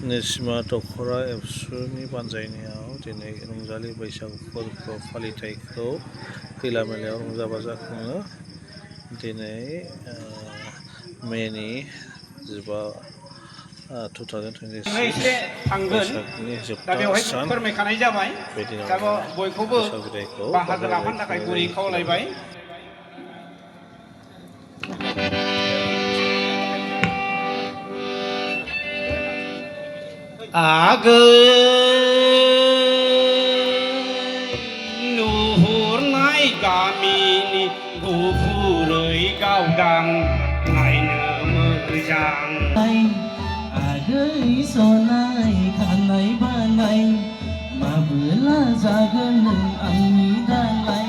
निरसिमा दख'रा एबसुनि बानजायनायाव दिनै रंजालि बैसागु फोरबो फालिथायखौ खैला मेलायाव रंजा बाजा खुङो। दिनै मेनि 15, 2026 बैसागनि जोबथा सान बे दिनाव बैसागु बिदायखौ बारहोनाय जायो। नुहुरनाय गामिनि गुफुरै गावदां नायनो मोजां आगै सनाय खानाय बानाय माबोला जागोन नों आंनि दालाय